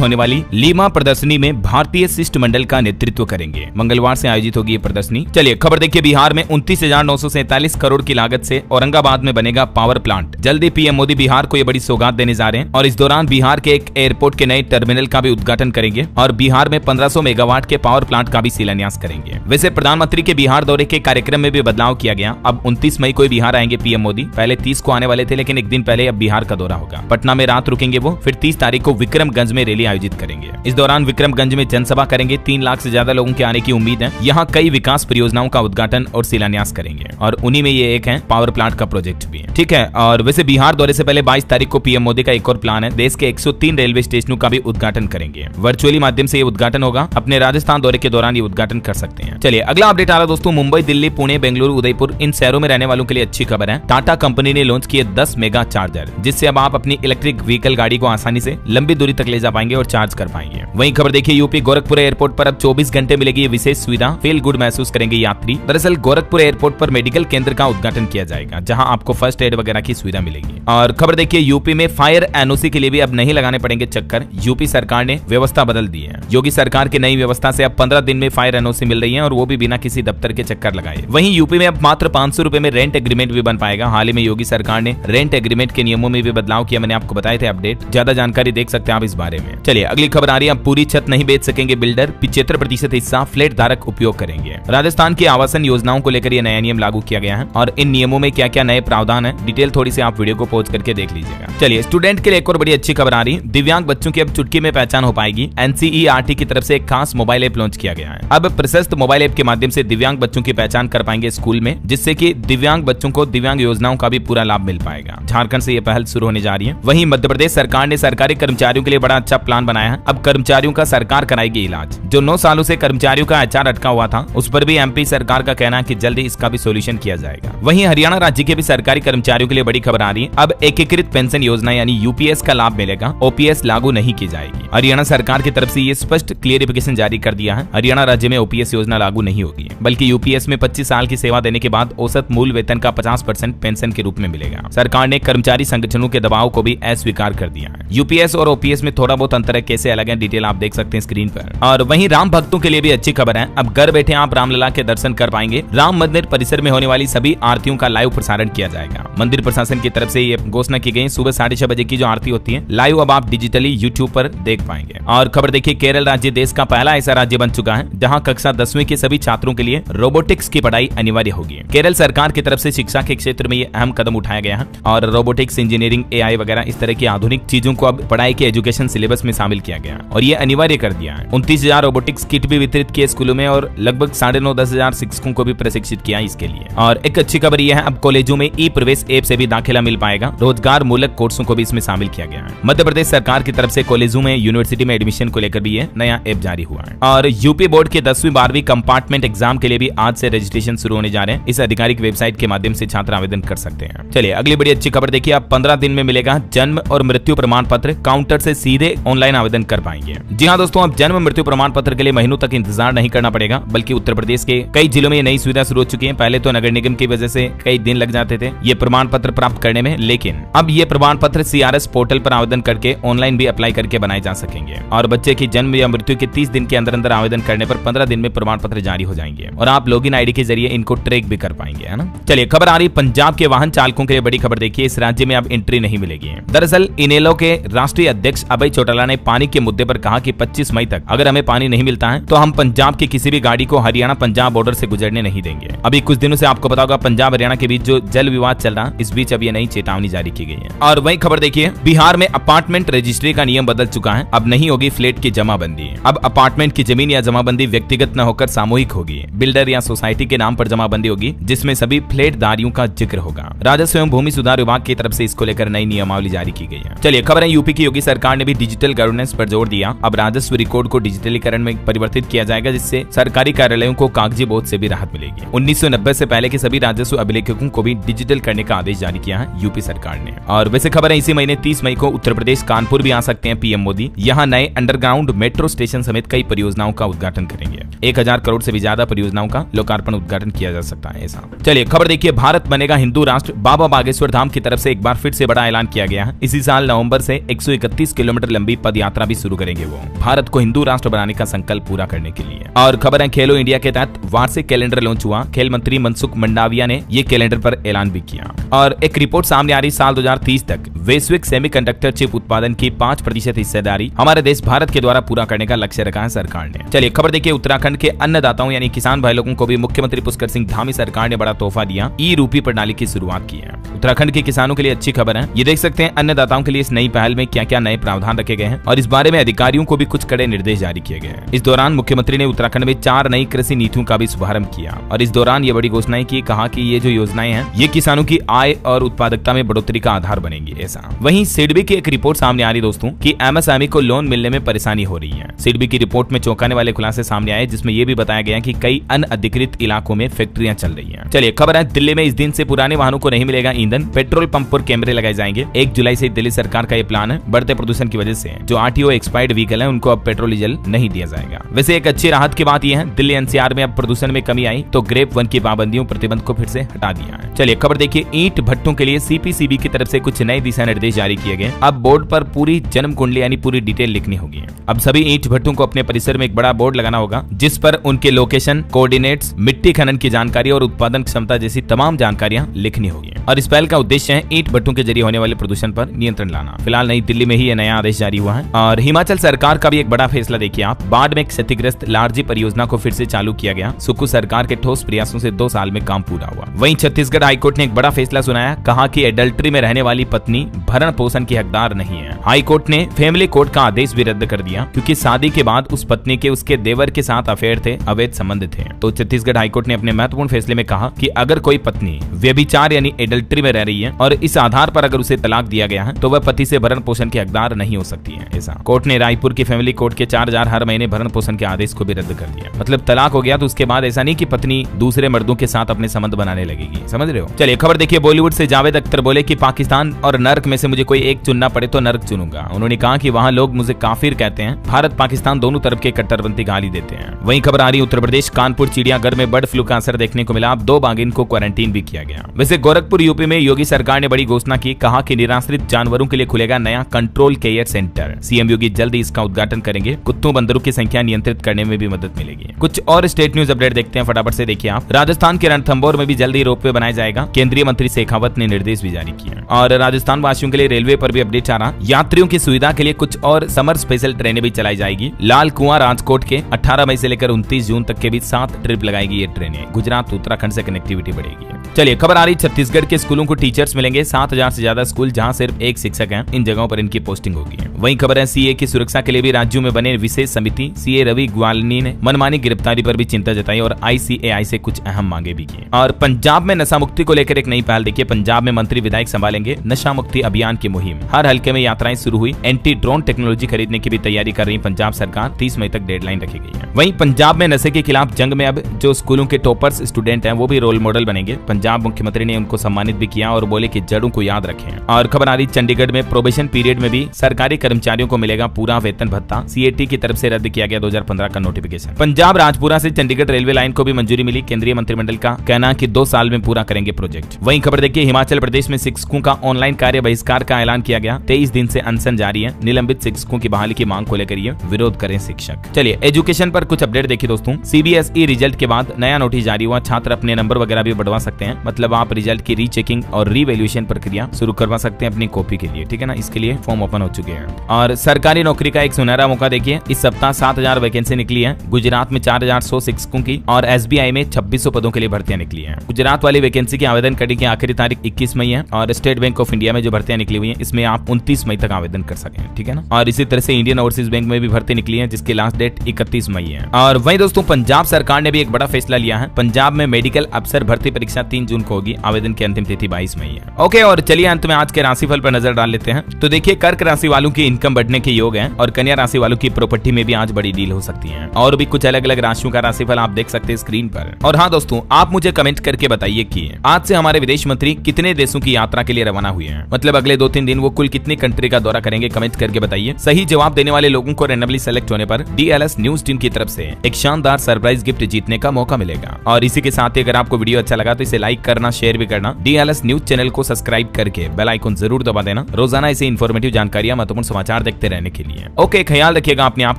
होने वाली लीमा प्रदर्शनी में भारतीय शिष्टमंडल का नेतृत्व करेंगे। मंगलवार से आयोजित होगी ये प्रदर्शनी। चलिए खबर देखिए, बिहार में 29,947 करोड़ की लागत से औरंगाबाद में बनेगा पावर प्लांट। जल्दी पीएम मोदी बिहार को ये बड़ी सौगात देने जा रहे हैं और इस दौरान बिहार के एक एयरपोर्ट के नए टर्मिनल का भी उद्घाटन करेंगे और बिहार में 1500 मेगावाट के पावर प्लांट का भी शिलान्यास करेंगे। वैसे प्रधानमंत्री के बिहार दौरे के कार्यक्रम में भी बदलाव किया गया। अब 29 मई को बिहार आएंगे पीएम मोदी। पहले 30 को आने वाले थे, लेकिन एक दिन पहले अब बिहार का दौरा होगा। पटना में रात रुकेंगे वो, फिर 30 तारीख को विक्रमगंज में रैली आयोजित करेंगे। इस दौरान विक्रमगंज में जनसभा करेंगे। 3 लाख से ज्यादा लोगों के आने की उम्मीद है। यहाँ कई विकास परियोजनाओं का उद्घाटन और शिलान्यास करेंगे और उन्हीं में ये एक है पावर प्लांट का प्रोजेक्ट भी है। ठीक है। और वैसे बिहार दौरे से पहले 22 तारीख को पीएम मोदी का एक और प्लान है। देश के 103 रेलवे स्टेशनों का भी उद्घाटन करेंगे। वर्चुअली माध्यम से ये उद्घाटन होगा। अपने राजस्थान दौरे के दौरान ये उद्घाटन कर सकते हैं। चलिए अगला अपडेट आ रहा दोस्तों, मुंबई, दिल्ली, पुणे, बेंगलुरु, उदयपुर इन शहरों में रहने वालों के लिए अच्छी खबर है। टाटा कंपनी ने लॉन्च किए 10 मेगा चार्जर, जिससे अब आप अपनी इलेक्ट्रिक व्हीकल गाड़ी को आसानी से लंबी दूरी तक ले जा पाएंगे और चार्ज कर पाएंगे। वहीं खबर देखिए, यूपी गोरखपुर एयरपोर्ट पर अब 24 घंटे मिलेगी ये विशेष सुविधा। फील गुड महसूस करेंगे यात्री। दरअसल गोरखपुर एयरपोर्ट पर मेडिकल केंद्र का उद्घाटन किया जाएगा, जहां आपको फर्स्ट एड वगैरह की सुविधा मिलेगी। और खबर देखिए, यूपी में फायर एनओसी के लिए भी अब नहीं लगाने पड़ेंगे चक्कर। यूपी सरकार ने व्यवस्था बदल दी है। योगी सरकार की नई व्यवस्था से अब 15 दिन में फायर एनओसी मिल रही है और वो भी बिना किसी दफ्तर के चक्कर लगाए। वहीं यूपी में अब मात्र 500 रुपए में रेंट एग्रीमेंट भी बन पाएगा। हाल ही में योगी सरकार ने रेंट एग्रीमेंट के नियमों में भी बदलाव किया। मैंने आपको बताए थे अपडेट, ज्यादा जानकारी देख सकते हैं आप इस बारे में। चलिए अगली खबर आ रही है, अब पूरी छत नहीं बेच सकेंगे बिल्डर, 75% हिस्सा फ्लैट धारक उपयोग करेंगे। राजस्थान की आवासन योजनाओं को लेकर यह नया नियम लागू किया गया है और इन नियमों में क्या क्या नए प्रावधान है, डिटेल थोड़ी सी आप वीडियो को पॉज करके देख लीजिएगा। चलिए स्टूडेंट के लिए एक और बड़ी अच्छी खबर आ रही है, दिव्यांग बच्चों की अब चुटकी में पहचान हो पाएगी। एनसीईआरटी की तरफ से एक खास मोबाइल ऐप लॉन्च किया गया है। अब प्रशस्त मोबाइल ऐप के माध्यम से दिव्यांग बच्चों की पहचान कर पाएंगे स्कूल में, जिससे कि दिव्यांग बच्चों को दिव्यांग योजनाओं का भी पूरा लाभ मिल पाएगा। झारखंड से यह पहल शुरू होने जा रही है। वहीं मध्य प्रदेश सरकार ने सरकारी कर्मचारियों के लिए बड़ा अच्छा प्लान बनाया है। अब कर्मचारियों का सरकार कराएगी इलाज। जो 9 सालों से कर्मचारियों का एचआर अटका हुआ था, उस पर भी एमपी सरकार का कहना है कि जल्दी इसका भी सोल्यूशन किया जाएगा। वहीं हरियाणा राज्य के भी सरकारी कर्मचारियों के लिए बड़ी खबर आ रही है। अब एकीकृत पेंशन योजना यानी यूपीएस का लाभ मिलेगा। ओपीएस लागू नहीं की जाएगी। हरियाणा सरकार की तरफ से ये स्पष्ट क्लियरिफिकेशन जारी कर दिया है। हरियाणा राज्य में ओपीएस योजना लागू नहीं होगी, बल्कि यूपीएस में 25 साल की सेवा देने के बाद औसत मूल वेतन का 50% पेंशन के रूप में मिलेगा। सरकार ने कर्मचारी संगठनों के दबाव को भी अस्वीकार कर दिया है। यूपीएस और ओपीएस में थोड़ा बहुत अंतर है, कैसे अलग है डिटेल आप देख सकते हैं स्क्रीन पर। और वहीं राम भक्तों के लिए भी अच्छी खबर है। अब घर बैठे आप रामलला के दर्शन कर पाएंगे। राम मंदिर परिसर में होने वाली सभी आरतियों का लाइव प्रसारण किया जाएगा। मंदिर प्रशासन की तरफ से ये घोषणा की गई। सुबह 6:30 बजे की जो आरती होती है लाइव अब आप डिजिटली यूट्यूब पर देख पाएंगे। और खबर देखिए, केरल राज्य देश का पहला ऐसा राज्य बन चुका है जहां कक्षा 10वीं के सभी छात्रों के लिए रोबोटिक्स की पढ़ाई अनिवार्य होगी। केरल सरकार की तरफ से शिक्षा के क्षेत्र में ये अहम कदम उठाया गया है और रोबोटिक्स, इंजीनियरिंग, एआई वगैरह इस तरह की आधुनिक चीजों को अब पढ़ाई के एजुकेशन सिलेबस में शामिल किया गया और ये अनिवार्य कर दिया है। 29,000 रोबोटिक्स किट भी वितरित किए स्कूलों में और लगभग 9,500-10,000 शिक्षकों को भी प्रशिक्षित किया इसके लिए। और एक अच्छी खबर यह है, अब कॉलेजों में ई प्रवेश ऐप से भी दाखिला मिल पाएगा। रोजगार मूलक कोर्सों को भी इसमें शामिल किया गया है। मध्य प्रदेश सरकार की तरफ से कॉलेजों में, यूनिवर्सिटी में एडमिशन को लेकर भी ये नया ऐप जारी हुआ है। और यूपी बोर्ड के 10वीं 12वीं कंपार्टमेंट एग्जाम के लिए भी आज से रजिस्ट्रेशन शुरू होने जा रहे हैं। इस आधिकारिक वेबसाइट के माध्यम से छात्र आवेदन कर सकते हैं। चलिए अगली बड़ी अच्छी खबर देखिए, अब 15 दिन में मिलेगा जन्म और मृत्यु प्रमाण पत्र। काउंटर से सीधे ऑनलाइन आवेदन कर पाएंगे। जी हाँ दोस्तों, अब जन्म मृत्यु प्रमाण पत्र के लिए महीनों तक इंतजार नहीं करना पड़ेगा, बल्कि उत्तर प्रदेश के कई जिलों में ये नई सुविधा शुरू हो चुकी है। पहले तो नगर निगम की वजह से कई दिन लग जाते थे ये प्रमाण पत्र प्राप्त करने में, लेकिन अब ये प्रमाण पत्र सीआरएस पोर्टल पर आवेदन करके ऑनलाइन भी अप्लाई करके बनाए जा सकेंगे। और बच्चे की जन्म या मृत्यु के 30 दिन के अंदर अंदर आवेदन करने पर 15 दिन में प्रमाण पत्र जारी हो जाएंगे और आप लॉगिन आईडी के जरिए इनको ट्रैक भी कर पाएंगे, है ना। चलिए खबर आ रही पंजाब के वाहन चालकों के लिए बड़ी खबर देखिए, इस राज्य में अब एंट्री नहीं मिलेगी। दरअसल इनेलो के राष्ट्रीय अध्यक्ष अभय चौटाला ने पानी के मुद्दे पर कहा कि 25 मई तक अगर हमें पानी नहीं मिलता है तो हम पंजाब की किसी भी गाड़ी को हरियाणा पंजाब बॉर्डर से गुजरने नहीं देंगे। अभी कुछ दिनों से आपको पता होगा पंजाब हरियाणा के बीच जो जल विवाद चल रहा, इस बीच अब ये नई चेतावनी जारी की गई है। और वही खबर देखिए, बिहार में अपार्टमेंट रजिस्ट्री का नियम बदल चुका है। अब नहीं होगी फ्लैट की जमाबंदी। अब अपार्टमेंट की जमीन या जमाबंदी व्यक्तिगत न होकर सामूहिक होगी। बिल्डर या सोसाइटी के नाम पर जमाबंदी होगी, जिसमें सभी फ्लैटधारियों का जिक्र होगा। राजस्व एवं भूमि सुधार विभाग की तरफ से इसको लेकर नई नियमावली जारी की गई है। चलिए खबर है, यूपी की योगी सरकार ने भी डिजिटल गवर्नेंस पर जोर दिया। अब राजस्व रिकॉर्ड को डिजिटलीकरण में परिवर्तित किया जाएगा, जिससे सरकारी कार्यालयों को कागजी बोझ से भी राहत मिलेगी। 1990 से पहले के सभी राजस्व अभिलेखों को भी डिजिटल करने का आदेश जारी किया है यूपी सरकार ने। और वैसे खबर है, इसी महीने 30 मई को उत्तर प्रदेश कानपुर भी आ सकते हैं पीएम मोदी। यहाँ नए अंडरग्राउंड मेट्रो स्टेशन समेत कई परियोजनाओं का उद्घाटन करेंगे। 1000 करोड़ से भी ज्यादा परियोजनाओं का लोकार्पण उद्घाटन किया जा सकता है ऐसा। चलिए खबर देखिए, भारत बनेगा हिंदू राष्ट्र। बाबा बागेश्वर धाम की तरफ से एक बार फिर से बड़ा ऐलान किया गया है। इसी साल नवंबर से 131 किलोमीटर लंबी पद यात्रा भी शुरू करेंगे वो, भारत को हिंदू राष्ट्र बनाने का संकल्प पूरा करने के लिए। और खबर है, खेलो इंडिया के तहत वार्षिक कैलेंडर लॉन्च हुआ। खेल मंत्री मनसुख मंडाविया ने ये कैलेंडर पर ऐलान भी किया। और एक रिपोर्ट सामने आ रही, साल 2030 तक वैश्विक सेमीकंडक्टर चिप उत्पादन की 5% हिस्सेदारी हमारे देश भारत के द्वारा पूरा करने का लक्ष्य रखा है सरकार ने। चलिए खबर देखिए, उत्तराखंड के अन्नदाताओं यानी किसान भाई लोगों को भी मुख्यमंत्री पुष्कर सिंह धामी सरकार ने बड़ा तोहफा दिया। ई रूपी प्रणाली की शुरुआत की है। उत्तराखंड के किसानों के लिए अच्छी खबर है। ये देख सकते हैं अन्नदाताओं के लिए इस नई पहल में क्या क्या नए प्रावधान रखे गए हैं और इस बारे में अधिकारियों को भी कुछ कड़े निर्देश जारी किए गए हैं। इस दौरान मुख्यमंत्री ने उत्तराखंड में 4 नई कृषि नीतियों का भी शुभारंभ किया और इस दौरान ये बड़ी घोषणाएं की। कहा कि ये जो योजनाएं हैं ये किसानों की आय और उत्पादकता में बढ़ोतरी का आधार बनेंगी ऐसा। वहीं सिडबी की एक रिपोर्ट सामने आ रही दोस्तों कि एमएसएमई को लोन मिलने में परेशानी हो रही है। सिडबी की रिपोर्ट में चौंकाने वाले खुलासे सामने आए, जिसमें यह भी बताया गया कि कई अनअधिकृत इलाकों में फैक्ट्रियां चल रही हैं। चलिए खबर है, दिल्ली में इस दिन से पुराने वाहनों को नहीं मिलेगा ईंधन। पेट्रोल पंप पर कैमरे लगाए जाएंगे। 1 जुलाई से दिल्ली सरकार का ये प्लान है। बढ़ते प्रदूषण की वजह से जो आरटीओ एक्सपायर्ड व्हीकल है उनको अब पेट्रोल डीजल नहीं दिया जाएगा। वैसे एक अच्छी राहत की बात यह है, दिल्ली एनसीआर में अब प्रदूषण में कमी आई तो ग्रेप 1 की पाबंदियों प्रतिबंध को फिर से हटा दिया है। चलिए खबर देखिए, ईंट भट्टों के लिए सीपीसीबी की तरफ से कुछ नए दिशा निर्देश जारी किए गए। अब बोर्ड पर पूरी जन्म कुंडली यानी पूरी डिटेल लिखनी होगी। अब सभी ईंट भट्टों को अपने परिसर में एक बड़ा बोर्ड लगाना होगा, जिस पर उनके लोकेशन, कोऑर्डिनेट्स, मिट्टी खनन की जानकारी और उत्पादन क्षमता जैसी तमाम जानकारियां लिखनी होगी। और इस पहल का उद्देश्य है ईंट भट्टों के जरिए होने वाले प्रदूषण पर नियंत्रण लाना। फिलहाल नई दिल्ली में ही यह नया आदेश जारी हुआ है। और हिमाचल सरकार का भी एक बड़ा फैसला देखिए आप, बाढ़ में क्षतिग्रस्त लारजी परियोजना को फिर से चालू किया गया। सुक्खू सरकार के ठोस प्रयासों से 2 साल में काम पूरा हुआ। वहीं छत्तीसगढ़ हाईकोर्ट ने एक बड़ा फैसला सुनाया। कहा कि एडल्ट्री में रहने वाली पत्नी भरण पोषण की हकदार नहीं है। हाईकोर्ट ने फैमिली कोर्ट का आदेश भी रद्द कर दिया, क्योंकि शादी के बाद उस पत्नी के उसके देवर के साथ अफेयर थे, अवैध संबंध थे। तो छत्तीसगढ़ हाईकोर्ट ने अपने महत्वपूर्ण फैसले में कहा कि अगर कोई पत्नी व्यभिचार यानी एडल्ट्री में रह रही है और इस आधार पर अगर उसे तलाक दिया गया है तो वह पति से भरण पोषण की हकदार नहीं हो सकती है ऐसा। कोर्ट ने रायपुर की फैमिली कोर्ट के 4000 हर महीने भरण पोषण के आदेश को भी रद्द कर दिया। मतलब तलाक हो गया तो उसके बाद ऐसा नहीं कि पत्नी दूसरे मर्दों के साथ अपने संबंध बनाने लगेगी, समझ रहे हो। चलिए खबर देखिए, बॉलीवुड से जावेद अख्तर बोले कि पाकिस्तान और नर्क में से मुझे कोई एक चुनना पड़े तो नर्क चुनूंगा। उन्होंने कहा कि वहाँ लोग मुझे काफिर कहते हैं। भारत पाकिस्तान दोनों तरफ के कट्टरपंथी गाली देते हैं। वहीं खबर आ रही उत्तर प्रदेश कानपुर चिड़ियाघर में बर्ड फ्लू का असर देखने को मिला। 2 बाघिन को क्वारंटीन भी किया गया। वैसे गोरखपुर यूपी में योगी सरकार ने बड़ी घोषणा की। कहा कि निराश्रित जानवरों के लिए खुलेगा नया कंट्रोल केयर सेंटर। सीएम योगी जल्द ही इसका उद्घाटन करेंगे। कुत्तों बंदरों की संख्या नियंत्रित करने में भी मदद मिलेगी। कुछ और स्टेट न्यूज अपडेट देखते हैं, फटाफट से देखिए आप। राजस्थान के रणथंभौर में भी जल्द ही रोपवे बनाया जाएगा। केंद्रीय मंत्री शेखावत ने निर्देश भी जारी किया। और राजस्थान वासियों के लिए रेलवे पर भी अपडेट आ रहा। यात्रियों की सुविधा के लिए कुछ और समर स्पेशल ट्रेनें भी चलाई जाएगी। लाल कुआं राजकोट के 18 मई से लेकर 29 जून तक के बीच 7 ट्रिप लगाएगी ये ट्रेनें। गुजरात उत्तराखंड से कनेक्टिविटी बढ़ेगी। चलिए खबर आ रही, छत्तीसगढ़ के स्कूलों को टीचर्स मिलेंगे। 7000 से ज्यादा स्कूल जहां सिर्फ 1 शिक्षक हैं, इन जगहों पर इनकी पोस्टिंग होगी। वहीं खबर है, सीए की सुरक्षा के लिए भी राज्यों में बने विशेष समिति। सीए रवि ग्वालनी ने मनमानी गिरफ्तारी पर भी चिंता जताई और आईसीएआई से कुछ अहम मांगे भी की। और पंजाब में नशा मुक्ति को लेकर एक नई पहल देखिए। पंजाब में मंत्री विधायक संभालेंगे नशा मुक्ति अभियान की मुहिम। हर हल्के में यात्राएं शुरू हुई। एंटी ड्रोन टेक्नोलॉजी खरीदने की भी तैयारी कर रही पंजाब सरकार। 30 मई तक डेडलाइन रखी गई है। वहीं पंजाब में नशे के खिलाफ जंग में अब जो स्कूलों के टॉपर्स स्टूडेंट हैं वो भी रोल मॉडल बनेंगे। पंजाब मुख्यमंत्री ने उनको सम्मानित भी किया और बोले कि जड़ों को याद रखें। और खबर आ रही, चंडीगढ़ में प्रोबेशन पीरियड में भी सरकारी कर्मचारियों को मिलेगा पूरा वेतन भत्ता। सीएटी की तरफ से रद्द किया गया 2015 का नोटिफिकेशन। पंजाब राजपुरा से चंडीगढ़ रेलवे लाइन को भी मंजूरी मिली। केंद्रीय मंत्रिमंडल का कहना कि 2 साल में पूरा करेंगे प्रोजेक्ट। वहीं खबर देखिए, हिमाचल प्रदेश में शिक्षकों का ऑनलाइन कार्य बहिष्कार का ऐलान किया गया। 23 दिन से अनशन जारी है। निलंबित शिक्षकों की बहाली की मांग को लेकर ये विरोध करें शिक्षक। चलिए एजुकेशन पर कुछ अपडेट देखिए दोस्तों। सीबीएसई रिजल्ट के बाद नया नोटिस जारी हुआ। छात्र अपने नंबर वगैरह भी बढ़वा सकते हैं। मतलब आप रिजल्ट की रीचेकिंग और रीवैल्यूएशन प्रक्रिया शुरू करवा सकते हैं अपनी कॉपी के लिए, ठीक है ना। इसके लिए फॉर्म ओपन हो चुके हैं। और सरकारी नौकरी का एक सुनहरा मौका देखिए। इस सप्ताह 7000 वैकेंसी निकली है। गुजरात में 4100 शिक्षकों की और एसबीआई में 2600 पदों के लिए भर्तियां निकली हैं। गुजरात वाली वैकेंसी की आवेदन करने की आखिरी तारीख 21 मई है। और स्टेट बैंक ऑफ इंडिया में जो भर्तियां निकली हुई है इसमें आप 29 मई तक आवेदन कर सकें, ठीक है ना। और इसी तरह से इंडियन ओवरसीज बैंक में भी भर्ती निकली है जिसकी लास्ट डेट 31 मई है। और वहीं दोस्तों पंजाब सरकार ने भी एक बड़ा फैसला लिया है। पंजाब में मेडिकल अफसर भर्ती परीक्षा 3 जून को होगी। आवेदन की अंतिम तिथि 22 मई है। ओके, और चलिए अंत में आज के राशिफल पर नजर डाल लेते हैं। तो देखिए, कर्क राशि वालों की इनकम बढ़ने के योग है और कन्या राशि वालों की प्रॉपर्टी में भी आज बड़ी डील हो सकती है। और भी कुछ अलग अलग राशियों का राशिफल आप देख सकते हैं स्क्रीन पर। और हाँ दोस्तों, आप मुझे कमेंट करके बताइए कि आज से हमारे विदेश मंत्री कितने देशों की यात्रा के लिए रवाना हुए हैं। मतलब अगले 2-3 दिन वो कुल कितनी कंट्री का दौरा करेंगे, कमेंट करके बताइए। सही जवाब देने वाले लोगों को रैंडमली सेलेक्ट होने पर DLS न्यूज टीम की तरफ से एक शानदार सरप्राइज गिफ्ट जीतने का मौका मिलेगा। और इसी के साथ ही अगर आपको वीडियो अच्छा लगा तो इसे लाइक करना, शेयर भी करना, DLS न्यूज चैनल को सब्सक्राइब करके बेल आइकन जरूर दबा देना रोजाना ऐसे इन्फॉर्मेटिव जानकारियां, महत्वपूर्ण समाचार देखते रहने के लिए। ओके, ख्याल रखिएगा अपने आप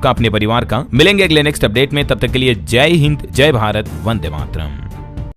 का, अपने परिवार का। मिलेंगे अगले नेक्स्ट अपडेट में, तब तक के लिए जय हिंद, जय भारत, वंदे मातरम।